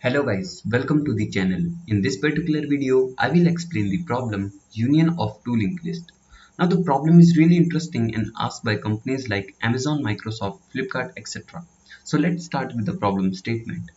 Hello guys, welcome to the channel. In this particular video, I will explain the problem union of two linked list. Now the problem is really interesting and asked by companies like Amazon, Microsoft, Flipkart, etc. So let's start with the problem statement.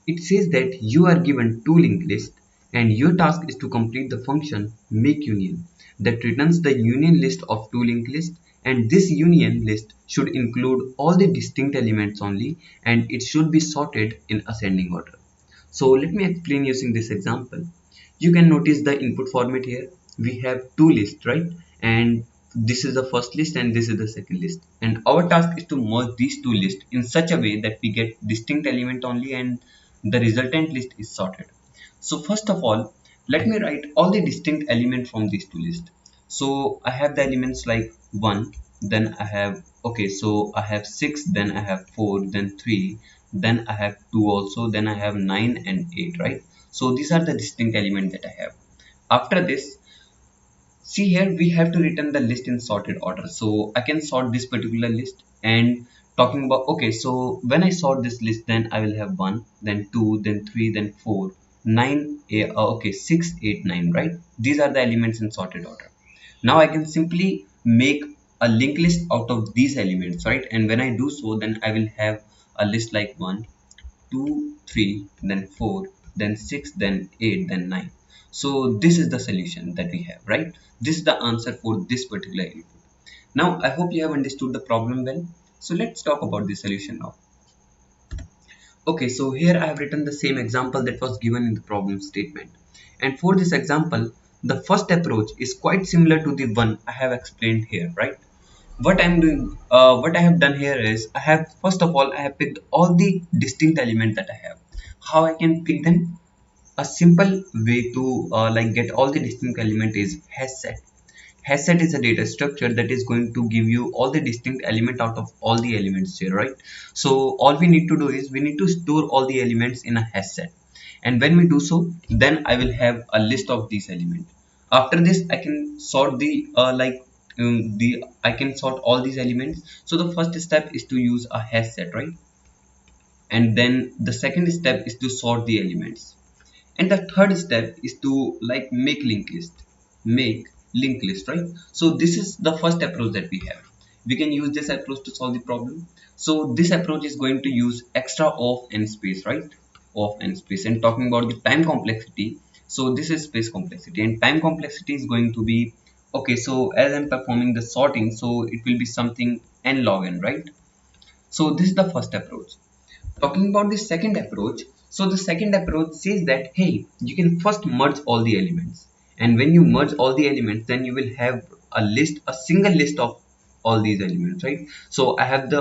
It says that you are given two linked lists and your task is to complete the function makeUnion that returns the union list of two linked lists, and this union list should include all the distinct elements only, and it should be sorted in ascending order. So let me explain using this example. You can notice the input format here. We have two lists, right? And this is the first list and this is the second list. And our task is to merge these two lists in such a way that we get distinct element only and the resultant list is sorted. So first of all, let me write all the distinct elements from these two lists. So I have the elements like 1, then I have, okay, so I have 6, then I have 4, then 3, then I have 2 also, then I have 9 and 8, right? So these are the distinct elements that I have. After this, see here we have to return the list in sorted order. So I can sort this particular list, and talking about, okay, so when I sort this list, then I will have 1, then 2, then 3, then 4, 9, okay, 6, 8, 9, right? These are the elements in sorted order. Now I can simply make a linked list out of these elements, right? And when I do so, then I will have a list like 1, 2, 3, then 4, then 6, then 8, then 9. So this is the solution that we have, right? This is the answer for this particular input. Now I hope you have understood the problem well. So let's talk about the solution now. Okay, so here I have written the same example that was given in the problem statement. And for this example, the first approach is quite similar to the one I have explained here, right? What I have done here is, I have, first of all, I have picked all the distinct elements that I have. How I can pick them? A simple way to like get all the distinct element is hash set. Hash set is a data structure that is going to give you all the distinct element out of all the elements here, right? So all we need to do is we need to store all the elements in a hash set, and when we do so, then I will have a list of these elements. After this, I can sort the I can sort all these elements. So the first step is to use a hash set, right? And then the second step is to sort the elements, and the third step is to like make linked list, right? So this is the first approach that we have. We can use this approach to solve the problem. So this approach is going to use extra of and space, right? Of and space. And talking about the time complexity, so this is space complexity, and time complexity is going to be, okay, so as I'm performing the sorting, so it will be something n log n, right? So this is the first approach. Talking about the second approach, so the second approach says that, hey, you can first merge all the elements, and when you merge all the elements, then you will have a single list of all these elements, right? So I have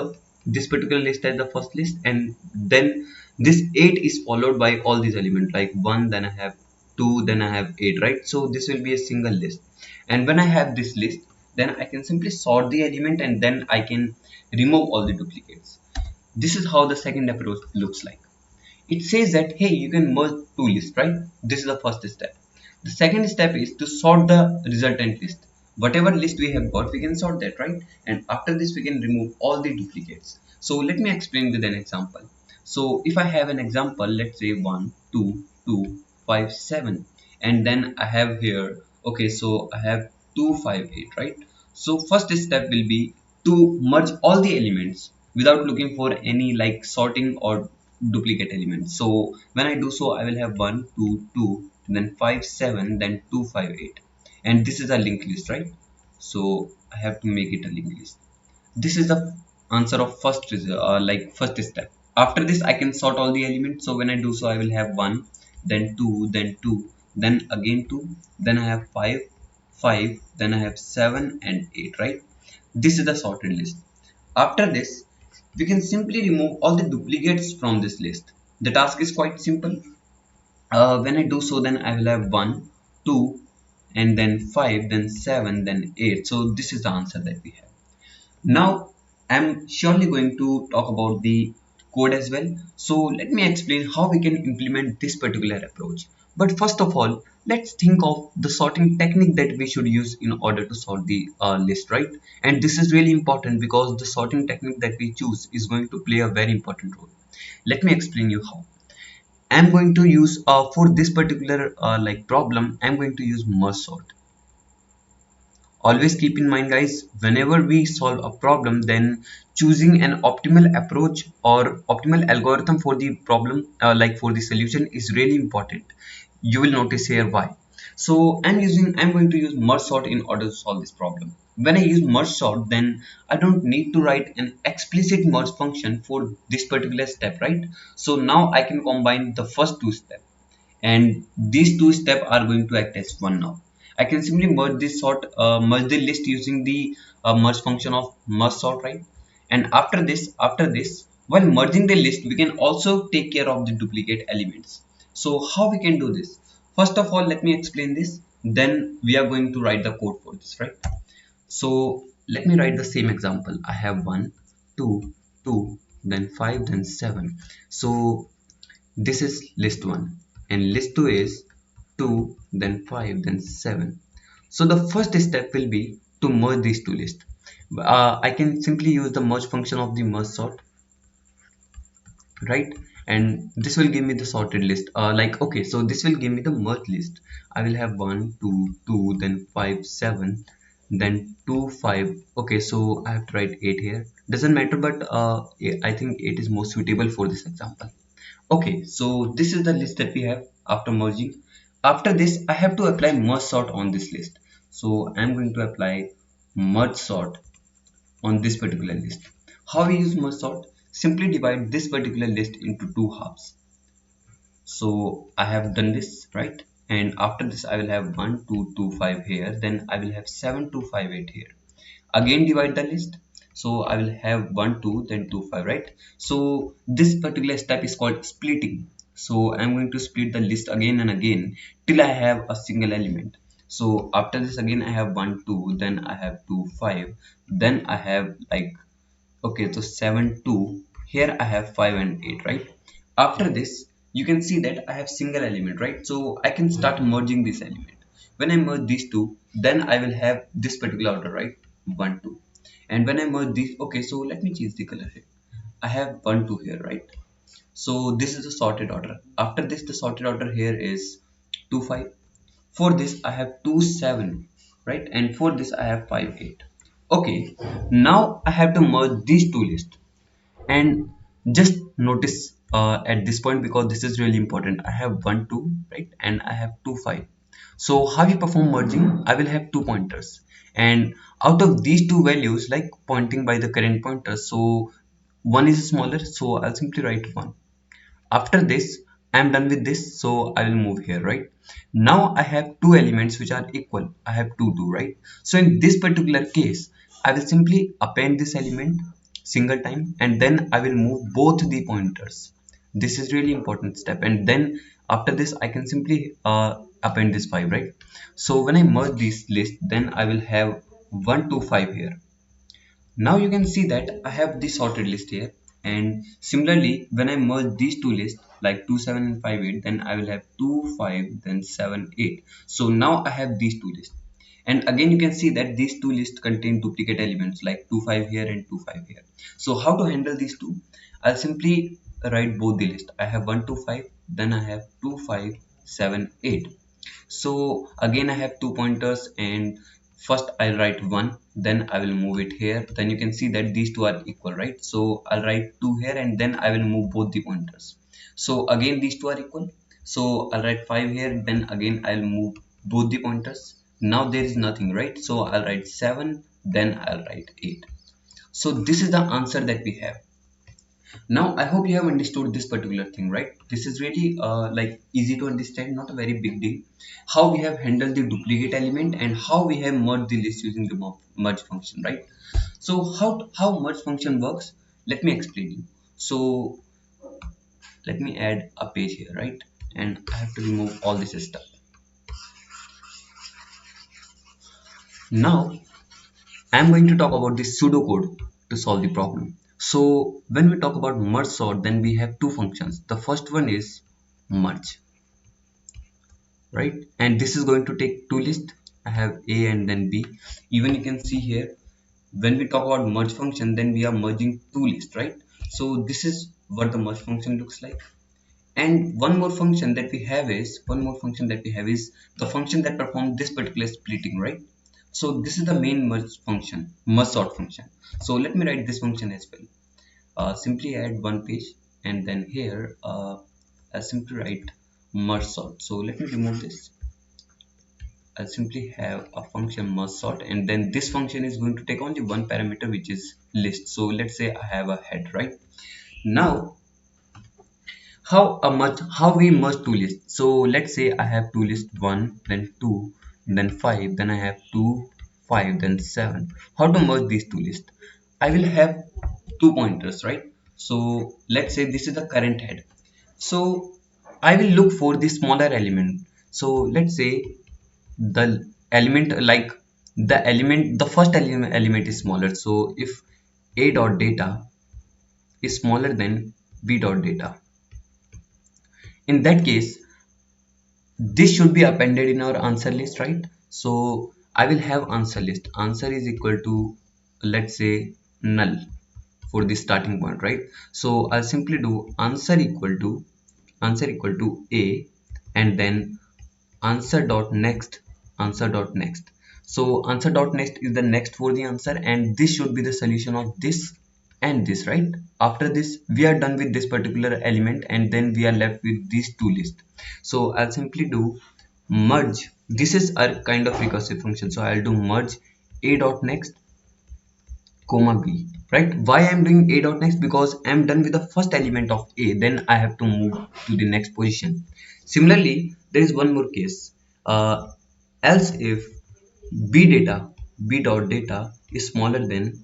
this particular list as the first list, and then this 8 is followed by all these elements like 1, then I have 2, then I have 8, right? So this will be a single list, and when I have this list, then I can simply sort the element, and then I can remove all the duplicates. This is how the second approach looks like. It says that, hey, you can merge two lists, right? This is the first step. The second step is to sort the resultant list. Whatever list we have got, we can sort that, right? And after this, we can remove all the duplicates. So let me explain with an example. So if I have an example, let's say 1, 2, 2, 5, 7, and then I have here, okay, so I have 2, 5, 8, right? So first step will be to merge all the elements without looking for any like sorting or duplicate elements. So when I do so, I will have 1, 2, 2, then 5, 7, then 2, 5, 8, and this is a linked list, right? So I have to make it a linked list. This is the answer of first step. After this, I can sort all the elements. So when I do so, I will have 1, then 2, then 2, then again 2, then I have 5, 5, then I have 7 and 8, right? This is the sorted list. After this, we can simply remove all the duplicates from this list. The task is quite simple. When I do so, then I will have 1, 2, and then 5, then 7, then 8. So this is the answer that we have. Now I'm surely going to talk about the code as well. So let me explain how we can implement this particular approach. But first of all, let's think of the sorting technique that we should use in order to sort the list, right? And this is really important because the sorting technique that we choose is going to play a very important role. Let me explain you how. I'm going to use for this particular like problem, I'm going to use MergeSort. Always keep in mind, guys, whenever we solve a problem, then choosing an optimal approach or optimal algorithm for the problem, like for the solution, is really important. You will notice here why. So I'm going to use MergeSort in order to solve this problem. When I use MergeSort, then I don't need to write an explicit merge function for this particular step, right? So now I can combine the first two steps, and these two steps are going to act as one. Now I can simply merge the list using the merge function of merge sort, right? And after this, while merging the list, we can also take care of the duplicate elements. So how we can do this? First of all, let me explain this, then we are going to write the code for this, right? So let me write the same example. I have 1 2 2, then 5, then 7. So this is list 1, and list 2 is 2, then 5, then 7. So the first step will be to merge these two lists. I can simply use the merge function of the merge sort, right? And this will give me the sorted list. Like, okay, so this will give me the merge list. I will have 1 2 2, then 5 7, then 2 5. Okay, so I have to write 8 here. Doesn't matter, but I think 8 is more suitable for this example. Okay, so this is the list that we have after merging. After this, I have to apply merge sort on this list. So I'm going to apply merge sort on this particular list. How we use merge sort? Simply divide this particular list into two halves. So I have done this, right? And after this, I will have 1 2 2 5 here. Then I will have 7 2 5 8 here. Again divide the list, so I will have 1 2, then 2 5, right? So this particular step is called splitting. So I'm going to split the list again and again till I have a single element. So after this, again I have 1 2, then I have 2 5, then I have like, okay, so 7 2, here I have 5 and 8, right? After this, you can see that I have single element, right? So I can start merging this element. When I merge these two, then I will have this particular order, right? 1 2. And when I merge these, okay, so let me change the color here. I have 1 2 here, right? So this is the sorted order. After this, the sorted order here is 2 5. For this, I have 2 7, right? And for this, I have 5 8. Okay, now I have to merge these two lists. And just notice at this point, because this is really important, I have 1 2, right? And I have 2 5. So how you perform merging? I will have two pointers, and out of these two values, like pointing by the current pointer, so one is smaller, so I'll simply write 1. After this, I'm done with this, so I will move here, right? Now I have two elements which are equal. I have 2 2, right? So in this particular case, I will simply append this element single time, and then I will move both the pointers. This is really important step. And then after this, I can simply append this 5, right? So when I merge this list, then I will have 1 2 5 here. Now you can see that I have this sorted list here, and similarly when I merge these two lists like 2 7 and 5 8, then I will have 2 5, then 7 8. So now I have these two lists, and again you can see that these two lists contain duplicate elements like 2 5 here and 2 5 here. So how to handle these two? I'll simply write both the list. I have 1 2 5, then I have 2 5 7 8. So again I have two pointers, and first I'll write 1, then I will move it here. Then you can see that these two are equal, right? So I'll write 2 here, and then I will move both the pointers. So again these two are equal, so I'll write 5 here, then again I'll move both the pointers. Now there is nothing, right? So I'll write 7, then I'll write 8. So this is the answer that we have. Now I hope you have understood this particular thing, right? This is really like easy to understand, not a very big deal. How we have handled the duplicate element and how we have merged the list using the merge function, right? So how merge function works, let me explain you. So let me add a page here, right? And I have to remove all this stuff. Now I'm going to talk about the pseudocode to solve the problem. So when we talk about merge sort, then we have two functions. The first one is merge, right? And this is going to take two lists. I have A and then B. Even you can see here, when we talk about merge function, then we are merging two lists, right? So this is what the merge function looks like. And one more function that we have is the function that performs this particular splitting, right? So this is the main merge sort function. So let me write this function as well. Simply add one page, and then here I simply write merge sort. So let me remove this. I'll simply have a function MergeSort, and then this function is going to take only one parameter, which is list. So let's say I have a head, right? Now how we merge two lists. So let's say I have two lists, 1 then 2 then 5, then I have 2 5 then 7. How to merge these two lists? I will have two pointers, right? So let's say this is the current head, so I will look for the smaller element. So let's say the the first element is smaller. So if a dot data is smaller than b dot data, in that case this should be appended in our answer list, right? So I will have answer list. Answer is equal to, let's say, null for the starting point, right? So I'll simply do answer equal to a, and then answer dot next. So answer dot next is the next for the answer, and this should be the solution of this and this, right? After this we are done with this particular element, and then we are left with these two lists. So I'll simply do merge. This is a kind of recursive function, so I'll do merge a dot next comma b, right? Why I'm doing a dot next? Because I'm done with the first element of a, then I have to move to the next position. Similarly, there is one more case. Else if b dot data is smaller than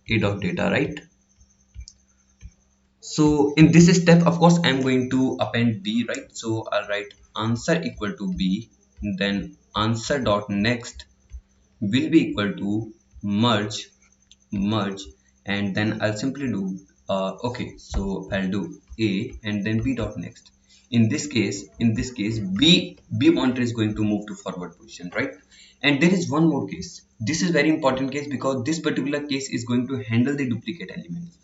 a dot data, right? So in this step, of course, I'm going to append b, right? So I'll write answer equal to b, then answer dot next will be equal to merge, and then I'll simply do okay, so I'll do a and then b dot next. In this case b pointer is going to move to forward position, right? And there is one more case. This is very important case, because this particular case is going to handle the duplicate elements.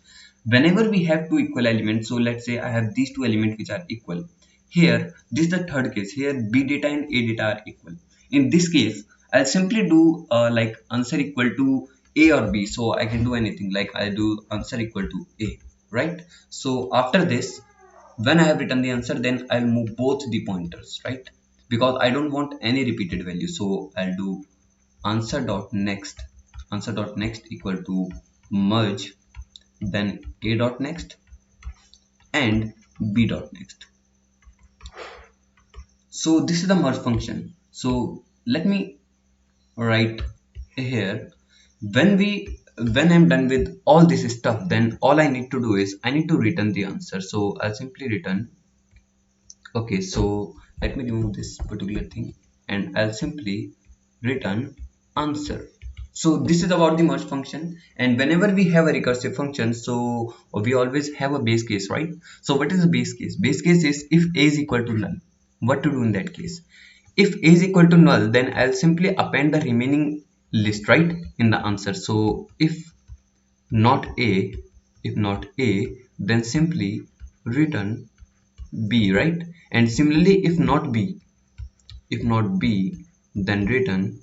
Whenever we have two equal elements, so let's say I have these two elements which are equal. Here this is the third case. Here b data and a data are equal. In this case I'll simply do like answer equal to a or b. So I can do anything, like I'll do answer equal to a, right? So after this, when I have written the answer, then I'll move both the pointers, right? Because I don't want any repeated value. So I'll do answer dot next equal to merge, then a dot next and b dot next. So this is the merge function. So let me write here, when I'm done with all this stuff, then all I need to do is I need to return the answer. So I'll simply return, okay, so let me remove this particular thing, and I'll simply return answer. So this is about the merge function. And whenever we have a recursive function, so we always have a base case, right? So what is the base case? Base case is if a is equal to null. What to do in that case? If a is equal to null, then I'll simply append the remaining list, right, in the answer. So not a if not a, then simply return b, right? And similarly, if not b, then return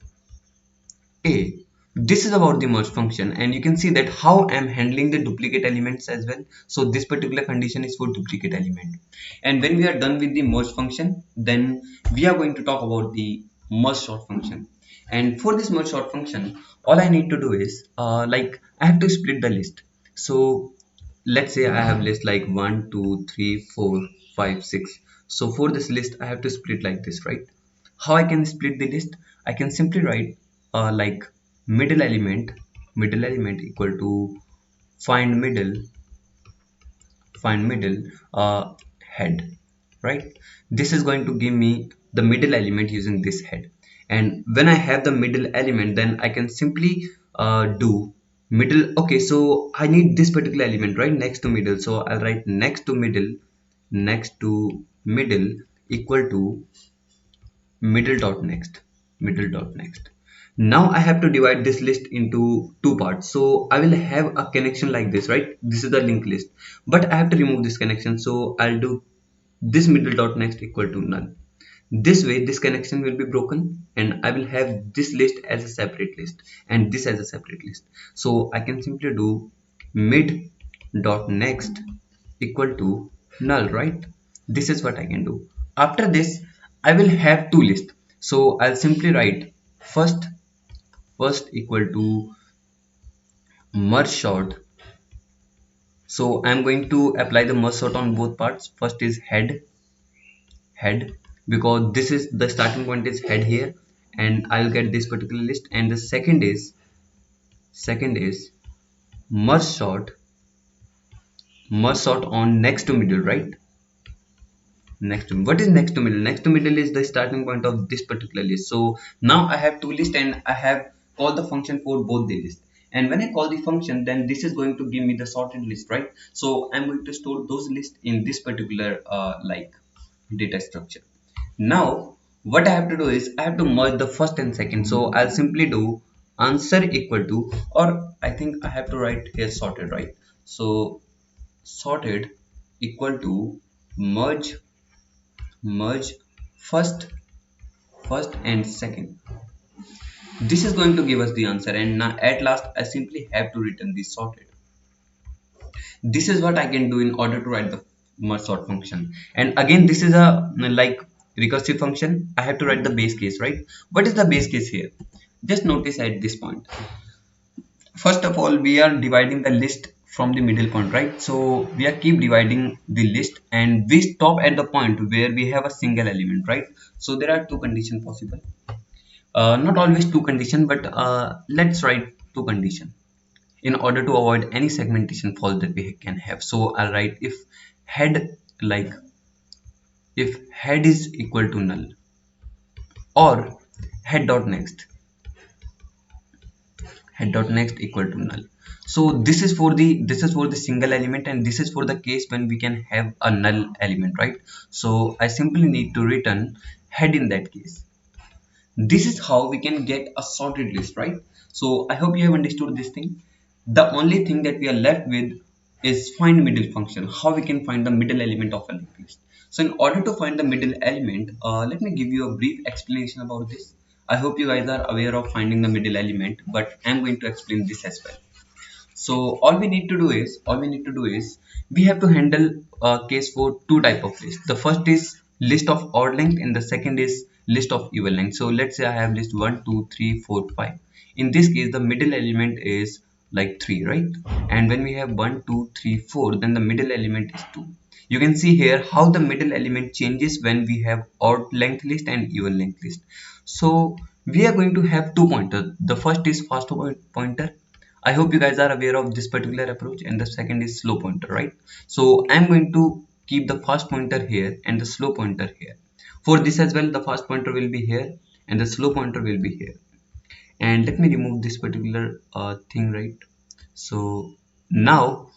a. This is about the merge function, and you can see that how I'm handling the duplicate elements as well. So this particular condition is for duplicate element. And when we are done with the merge function, then we are going to talk about the merge sort function. And for this merge sort function, all I need to do is like I have to split the list. So let's say I have list like 1 2 3 4 5 6. So for this list I have to split like this, right? How I can split the list? I can simply write like middle element equal to find middle head, right? This is going to give me the middle element using this head. And when I have the middle element, then I can simply do middle. Okay, so I need this particular element right next to middle, so I'll write next to middle equal to middle dot next. Now I have to divide this list into two parts. So I will have a connection like this, right? This is the linked list, but I have to remove this connection. So I'll do this middle dot next equal to null. This way this connection will be broken and I will have this list as a separate list and this as a separate list. So I can simply do mid dot next equal to null, right? This is what I can do. After this I will have two lists. So I'll simply write first equal to merge sort. So I'm going to apply the merge sort on both parts. First is head, because this is the starting point is head here and I'll get this particular list. And the second is merge sort on next to middle, right? Next to, what is next to middle? Next to middle is the starting point of this particular list. So now I have two lists and I have called the function for both the lists. And when I call the function, then this is going to give me the sorted list, right? So I'm going to store those lists in this particular like data structure. Now what I have to do is I have to merge the first and second. So I'll simply do answer equal to, or I think I have to write here sorted, right? So sorted equal to merge first and second. This is going to give us the answer, and now at last I simply have to return this sorted. This is what I can do in order to write the merge sort function. And again, this is a like recursive function. I have to write the base case, right? What is the base case here? Just notice at this point, first of all we are dividing the list from the middle point, right? So we are keep dividing the list and we stop at the point where we have a single element, right? So there are two conditions possible, not always two conditions, but let's write two conditions in order to avoid any segmentation fault that we can have. So I'll write head like if head is equal to null, or head dot next equal to null. So this is for the single element, and this is for the case when we can have a null element, right? So I simply need to return head in that case. This is how we can get a sorted list, right? So I hope you have understood this thing. The only thing that we are left with is find middle function, how we can find the middle element of a linked list. So in order to find the middle element, let me give you a brief explanation about this. I hope you guys are aware of finding the middle element, but I'm going to explain this as well. So all we need to do is we have to handle a case for two type of lists. The first is list of odd length and the second is list of even length. So let's say I have list 1 2 3 4 5. In this case the middle element is like 3, right? And when we have 1 2 3 4, then the middle element is 2. You can see here how the middle element changes when we have odd length list and even length list. So we are going to have two pointers. The first is fast pointer. I hope you guys are aware of this particular approach, and the second is slow pointer, right? So I'm going to keep the fast pointer here and the slow pointer here. For this as well, the fast pointer will be here and the slow pointer will be here. And let me remove this particular thing, right? So now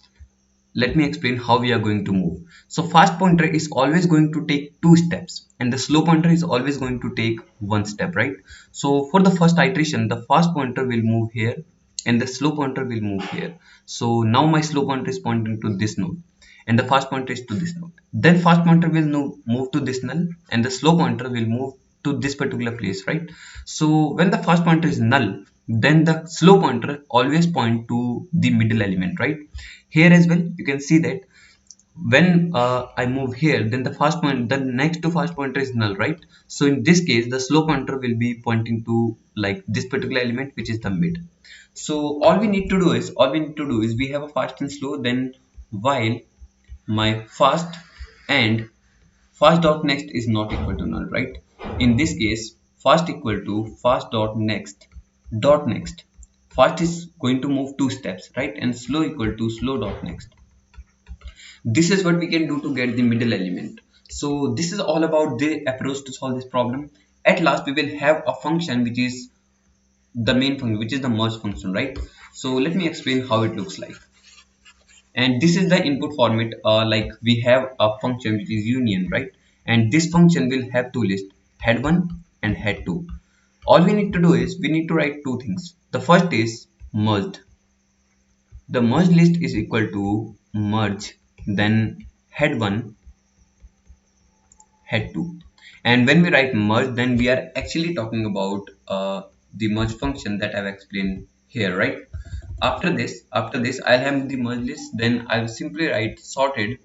let me explain how we are going to move. So fast pointer is always going to take two steps and the slow pointer is always going to take one step, right? So for the first iteration, the fast pointer will move here and the slow pointer will move here. So now my slow pointer is pointing to this node and the fast pointer is to this node. Then fast pointer will move to this null and the slow pointer will move to this particular place, right? So when the fast pointer is null, then the slow pointer always point to the middle element, right? Here as well you can see that when I move here, then the next to fast pointer is null, right? So in this case the slow pointer will be pointing to like this particular element, which is the mid. So all we need to do is we have a fast and slow, then while my fast and fast dot next is not equal to null, right? In this case fast equal to fast dot next fast is going to move two steps, right? And slow equal to slow dot next. This is what we can do to get the middle element. So this is all about the approach to solve this problem. At last we will have a function which is the main function, which is the merge function, right? So let me explain how it looks like. And this is the input format, like we have a function which is union, right? And this function will have two lists, head 1 and head 2. All we need to do is we need to write two things. The first is merged. The merge list is equal to merge, then head 1, head 2. And when we write merge, then we are actually talking about the merge function that I've explained here, right? After this, I'll have the merge list. Then I'll simply write sorted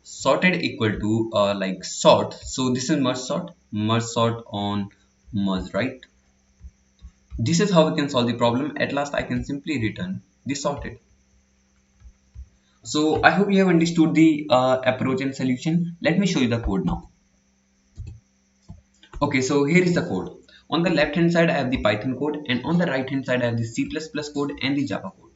equal to like sort. So this is merge sort on merge, right? This is how we can solve the problem. At last, I can simply return the sorted. So I hope you have understood the approach and solution. Let me show you the code now. Okay, so here is the code. On the left hand side I have the Python code, and on the right hand side I have the C++ code and the Java code.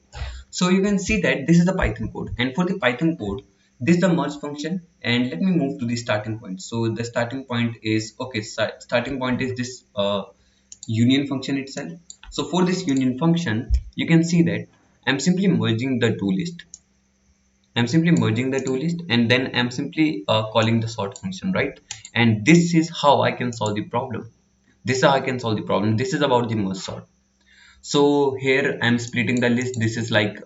So you can see that this is the Python code, and for the Python code this is the merge function. And let me move to the starting point. So the starting point is starting point is this union function itself. So for this union function you can see that I'm simply merging the two list. I'm simply merging the two list, and then I'm simply calling the sort function, right? And this is how I can solve the problem. This is how I can solve the problem. This is about the merge sort. So here I'm splitting the list. This is like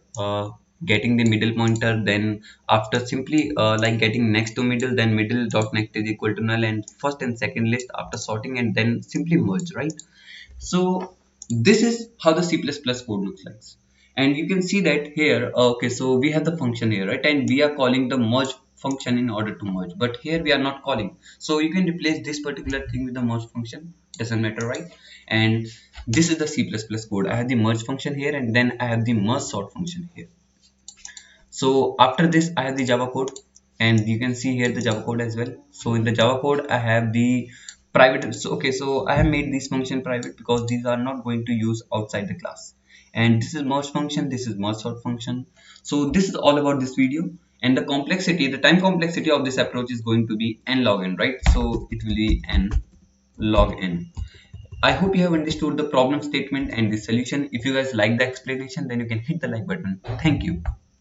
getting the middle pointer, then after simply like getting next to middle, then middle dot next is equal to null, and first and second list after sorting, and then simply merge, right? So this is how the C++ code looks like. And you can see that here, okay, so we have the function here, right? And we are calling the merge function in order to merge, but here we are not calling. So you can replace this particular thing with the merge function, doesn't matter, right? And this is the C++ code. I have the merge function here, and then I have the merge sort function here. So after this I have the Java code, and you can see here the Java code as well. So in the Java code I have the private. So okay, so I have made this function private because these are not going to use outside the class. And this is merge function, this is merge sort function. So this is all about this video. And the complexity, the time complexity of this approach is going to be n log n, right? So it will be n log n. I hope you have understood the problem statement and the solution. If you guys like the explanation, then you can hit the like button. Thank you.